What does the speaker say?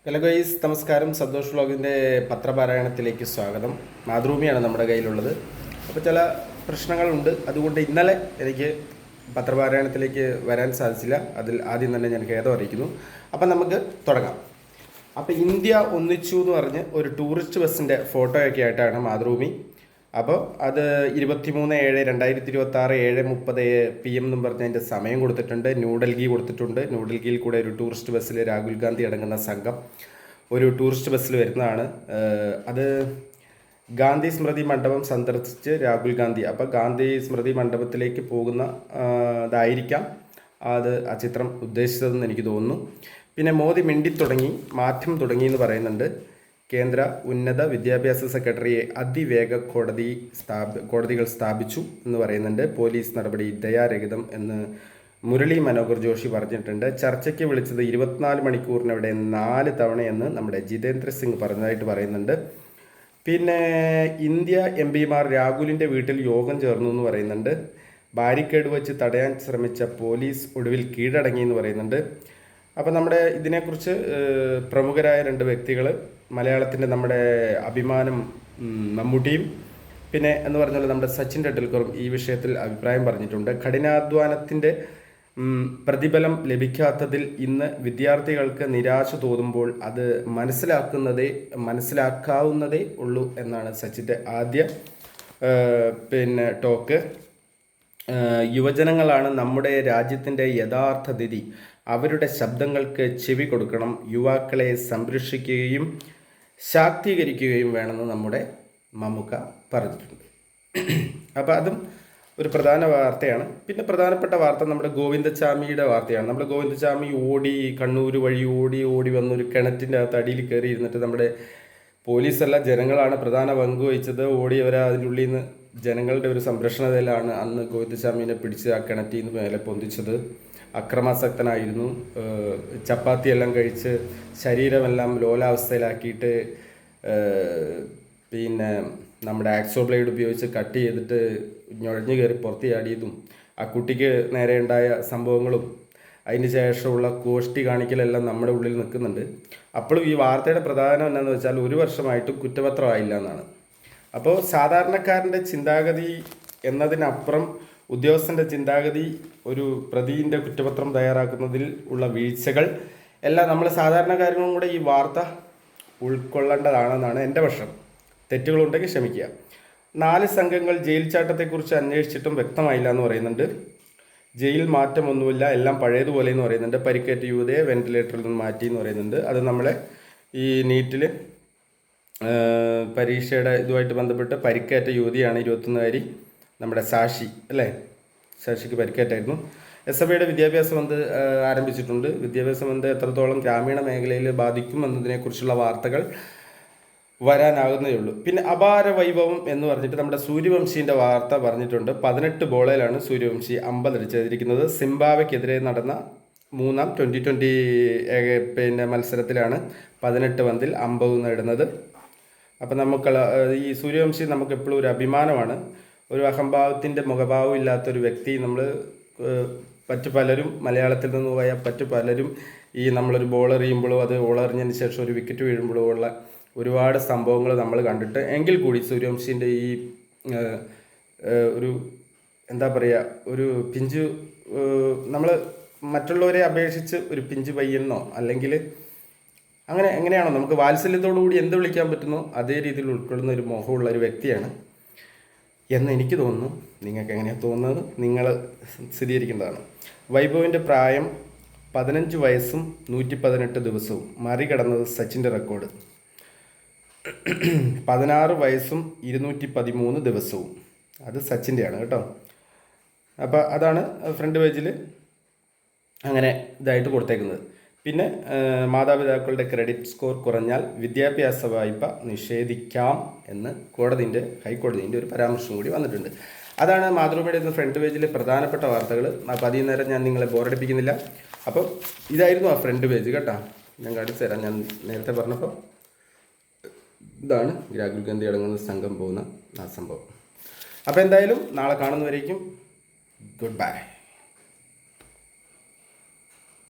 Hello guys, നമസ്കാരം. സന്തോഷ് വ്ളോഗിൻ്റെ പത്രപാരായണത്തിലേക്ക് സ്വാഗതം. മാതൃഭൂമിയാണ് നമ്മുടെ കയ്യിലുള്ളത്. അപ്പോൾ ചില പ്രശ്നങ്ങളുണ്ട്, അതുകൊണ്ട് ഇന്നലെ എനിക്ക് പത്രപാരായണത്തിലേക്ക് വരാൻ സാധിച്ചില്ല. അതിൽ ആദ്യം തന്നെ ഞാൻ ഖേദം അറിയിക്കുന്നു. അപ്പം നമുക്ക് തുടങ്ങാം. അപ്പോൾ ഇന്ത്യ ഒന്നിച്ചു എന്ന് പറഞ്ഞ് ഒരു ടൂറിസ്റ്റ് ബസ്സിൻ്റെ ഫോട്ടോയൊക്കെ ആയിട്ടാണ് മാതൃഭൂമി. അപ്പോൾ അത് 23/7/2026 7:30 PM എന്നും പറഞ്ഞ് അതിൻ്റെ സമയം കൊടുത്തിട്ടുണ്ട്. ന്യൂഡൽഹി കൊടുത്തിട്ടുണ്ട്. ന്യൂഡൽഹിയിൽ കൂടെ ഒരു ടൂറിസ്റ്റ് ബസ്സിൽ രാഹുൽ ഗാന്ധി അടങ്ങുന്ന സംഘം ഒരു ടൂറിസ്റ്റ് ബസ്സിൽ വരുന്നതാണ്. അത് ഗാന്ധി സ്മൃതി മണ്ഡപം സന്ദർശിച്ച് രാഹുൽ ഗാന്ധി, അപ്പോൾ ഗാന്ധി സ്മൃതി മണ്ഡപത്തിലേക്ക് പോകുന്ന ഇതായിരിക്കാം അത് ആ ചിത്രം ഉദ്ദേശിച്ചതെന്ന് എനിക്ക് തോന്നുന്നു. പിന്നെ മോദി മിണ്ടിത്തുടങ്ങി, മാറ്റം തുടങ്ങി എന്ന് പറയുന്നുണ്ട്. കേന്ദ്ര ഉന്നത വിദ്യാഭ്യാസ സെക്രട്ടറിയെ അതിവേഗ കോടതികൾ സ്ഥാപിച്ചു എന്ന് പറയുന്നുണ്ട്. പോലീസ് നടപടി ദയാരഹിതം എന്ന് മുരളി മനോഹർ ജോഷി പറഞ്ഞിട്ടുണ്ട്. ചർച്ചയ്ക്ക് വിളിച്ചത് 24 മണിക്കൂറിനിവിടെ 4 തവണയെന്ന് നമ്മുടെ ജിതേന്ദ്ര സിംഗ് പറഞ്ഞതായിട്ട് പറയുന്നുണ്ട്. പിന്നെ ഇന്ത്യ MPമാർ രാഹുലിൻ്റെ വീട്ടിൽ യോഗം ചേർന്നു എന്ന് പറയുന്നുണ്ട്. ബാരിക്കേഡ് വെച്ച് തടയാൻ ശ്രമിച്ച പോലീസ് ഒടുവിൽ കീഴടങ്ങി എന്ന് പറയുന്നുണ്ട്. അപ്പോൾ നമ്മുടെ ഇതിനെക്കുറിച്ച് പ്രമുഖരായ 2 വ്യക്തികൾ, മലയാളത്തിൻ്റെ നമ്മുടെ അഭിമാനം മമ്മൂട്ടിയും പിന്നെ എന്ന് പറഞ്ഞാൽ നമ്മുടെ സച്ചിൻ ടെണ്ടുൽക്കറും ഈ വിഷയത്തിൽ അഭിപ്രായം പറഞ്ഞിട്ടുണ്ട്. കഠിനാധ്വാനത്തിൻ്റെ പ്രതിഫലം ലഭിക്കാത്തതിൽ ഇന്ന് വിദ്യാർത്ഥികൾക്ക് നിരാശ തോന്നുമ്പോൾ അത് മനസ്സിലാക്കാവുന്നതേ ഉള്ളൂ എന്നാണ് സച്ചിൻ്റെ ആദ്യ ടോക്ക്. യുവജനങ്ങളാണ് നമ്മുടെ രാജ്യത്തിൻ്റെ യഥാർത്ഥ നിധി. അവരുടെ ശബ്ദങ്ങൾക്ക് ചെവി കൊടുക്കണം. യുവാക്കളെ സംരക്ഷിക്കുകയും ശാക്തീകരിക്കുകയും വേണമെന്ന് നമ്മുടെ മമ്മൂക്ക പറഞ്ഞിട്ടുണ്ട്. അപ്പോൾ അതും ഒരു പ്രധാന വാർത്തയാണ്. പിന്നെ പ്രധാനപ്പെട്ട വാർത്ത നമ്മുടെ ഗോവിന്ദച്ചാമിയുടെ വാർത്തയാണ്. നമ്മുടെ ഗോവിന്ദച്ചാമി കണ്ണൂർ വഴി ഓടി വന്നൊരു കിണറ്റിൻ്റെ അകത്ത് അടിയിൽ കയറി ഇരുന്നിട്ട് നമ്മുടെ പോലീസല്ല ജനങ്ങളാണ് പ്രധാന പങ്ക് വഹിച്ചത്. ഓടിയവരെ അതിൻ്റെ ഉള്ളിൽ നിന്ന് ജനങ്ങളുടെ ഒരു സംരക്ഷണതയിലാണ് അന്ന് ഗോവിന്ദച്ചാമീനെ പിടിച്ച് ആ കിണറ്റിൽ നിന്ന് മേലെ പൊന്തിച്ചത്. അക്രമാസക്തനായിരുന്നു. ചപ്പാത്തിയെല്ലാം കഴിച്ച് ശരീരമെല്ലാം ലോലാവസ്ഥയിലാക്കിയിട്ട് പിന്നെ നമ്മുടെ ആക്സോ ബ്ലേഡ് ഉപയോഗിച്ച് കട്ട് ചെയ്തിട്ട് ഞൊഴഞ്ഞു കയറി പുറത്ത് ചാടിയതും ആ കുട്ടിക്ക് നേരെ ഉണ്ടായ സംഭവങ്ങളും അതിന് ശേഷമുള്ള കോഷ്ടി കാണിക്കലെല്ലാം നമ്മുടെ ഉള്ളിൽ നിൽക്കുന്നുണ്ട്. അപ്പോഴും ഈ വാർത്തയുടെ പ്രധാനം എന്താണെന്ന് വെച്ചാൽ 1 വർഷമായിട്ടും കുറ്റപത്രമായില്ല എന്നാണ്. അപ്പോൾ സാധാരണക്കാരൻ്റെ ചിന്താഗതി എന്നതിനപ്പുറം ഉദ്യോഗസ്ഥൻ്റെ ചിന്താഗതി, ഒരു പ്രതിൻ്റെ കുറ്റപത്രം തയ്യാറാക്കുന്നതിൽ ഉള്ള വീഴ്ചകൾ എല്ലാം നമ്മൾ സാധാരണക്കാരനും കൂടെ ഈ വാർത്ത ഉൾക്കൊള്ളേണ്ടതാണെന്നാണ് എൻ്റെ പക്ഷം. തെറ്റുകളുണ്ടെങ്കിൽ ക്ഷമിക്കുക. 4 സംഘങ്ങൾ ജയിൽ ചാട്ടത്തെക്കുറിച്ച് അന്വേഷിച്ചിട്ടും വ്യക്തമായില്ല എന്ന് പറയുന്നുണ്ട്. ജയിൽ മാറ്റമൊന്നുമില്ല, എല്ലാം പഴയതുപോലെ എന്ന് പറയുന്നുണ്ട്. പരിക്കേറ്റ യുവതയെ വെന്റിലേറ്ററിൽ നിന്ന് മാറ്റി എന്ന് പറയുന്നുണ്ട്. അത് നമ്മളെ ഈ നീറ്റിൽ പരീക്ഷയുടെ ഇതുമായിട്ട് ബന്ധപ്പെട്ട് പരിക്കേറ്റ യുവതിയാണ് 21കാരി നമ്മുടെ സാക്ഷി അല്ലേ. സാക്ഷിക്ക് പരിക്കേറ്റായിരുന്നു. SFIയുടെ വിദ്യാഭ്യാസ ബന്ദ് ആരംഭിച്ചിട്ടുണ്ട്. വിദ്യാഭ്യാസ ബന്ദ് എത്രത്തോളം ഗ്രാമീണ മേഖലയിൽ ബാധിക്കും എന്നതിനെക്കുറിച്ചുള്ള വാർത്തകൾ വരാനാകുന്നേ ഉള്ളൂ. പിന്നെ അപാര വൈഭവം എന്ന് പറഞ്ഞിട്ട് നമ്മുടെ സൂര്യവംശീൻ്റെ വാർത്ത പറഞ്ഞിട്ടുണ്ട്. 18 ബോളിലാണ് സൂര്യവംശി 50 അടിച്ചിരിക്കുന്നത്. സിംബാബ്വെക്കെതിരെ നടന്ന 3ാം T20 മത്സരത്തിലാണ് 18 പന്തിൽ 50 നേടുന്നത്. അപ്പം ഈ സൂര്യവംശി നമുക്ക് എപ്പോഴും ഒരു അഭിമാനമാണ്. ഒരു അഹംഭാവത്തിൻ്റെ മുഖഭാവം ഇല്ലാത്തൊരു വ്യക്തി. മറ്റു പലരും മലയാളത്തിൽ നിന്ന് പോയ പലരും ഈ നമ്മളൊരു ബോൾ എറിയുമ്പോഴോ അത് ബോളെറിഞ്ഞതിന് ശേഷം ഒരു വിക്കറ്റ് വീഴുമ്പോഴോ ഉള്ള ഒരുപാട് സംഭവങ്ങൾ നമ്മൾ കണ്ടിട്ട്, എങ്കിൽ കൂടി സൂര്യവംശീൻ്റെ ഈ ഒരു എന്താ പറയുക, ഒരു പിഞ്ചു നമ്മൾ മറ്റുള്ളവരെ അപേക്ഷിച്ച് ഒരു പിഞ്ചു പയ്യെന്നോ അല്ലെങ്കിൽ അങ്ങനെ എങ്ങനെയാണോ നമുക്ക് വാത്സല്യത്തോടു കൂടി എന്ത് വിളിക്കാൻ പറ്റുന്നോ അതേ രീതിയിൽ ഉൾക്കൊള്ളുന്ന ഒരു മോഹമുള്ള ഒരു വ്യക്തിയാണ് എന്ന് എനിക്ക് തോന്നുന്നു. നിങ്ങൾക്ക് എങ്ങനെയാണ് തോന്നുന്നത് നിങ്ങൾ സ്ഥിരീകരിക്കേണ്ടതാണ്. വൈഭവിൻ്റെ പ്രായം 15 വയസ്സും 118 ദിവസവും മറികടന്നത് സച്ചിൻ്റെ റെക്കോർഡ്. 16 വയസ്സും 213 ദിവസവും അത് സച്ചിൻ്റെയാണ് കേട്ടോ. അപ്പോൾ അതാണ് ഫ്രണ്ട് പേജിൽ അങ്ങനെ ഇതായിട്ട് കൊടുത്തേക്കുന്നത്. പിന്നെ മാതാപിതാക്കളുടെ ക്രെഡിറ്റ് സ്കോർ കുറഞ്ഞാൽ വിദ്യാഭ്യാസ വായ്പ നിഷേധിക്കാം എന്ന് ഹൈക്കോടതിൻ്റെ ഒരു പരാമർശം കൂടി വന്നിട്ടുണ്ട്. അതാണ് മാതൃഭൂമിയുടെ ഫ്രണ്ട് പേജിലെ പ്രധാനപ്പെട്ട വാർത്തകൾ. അപ്പോൾ അധികം നേരം ഞാൻ നിങ്ങളെ ബോറടിപ്പിക്കുന്നില്ല. അപ്പോൾ ഇതായിരുന്നു ആ ഫ്രണ്ട് പേജ് കേട്ടോ. ഞാൻ കാണിച്ചു തരാം. ഞാൻ നേരത്തെ പറഞ്ഞപ്പോൾ ഇതാണ് രാഹുൽ ഗാന്ധി അടങ്ങുന്ന സംഘം പോകുന്ന ആ സംഭവം. അപ്പോൾ എന്തായാലും നാളെ കാണുന്നവരേക്കും ഗുഡ് ബൈ.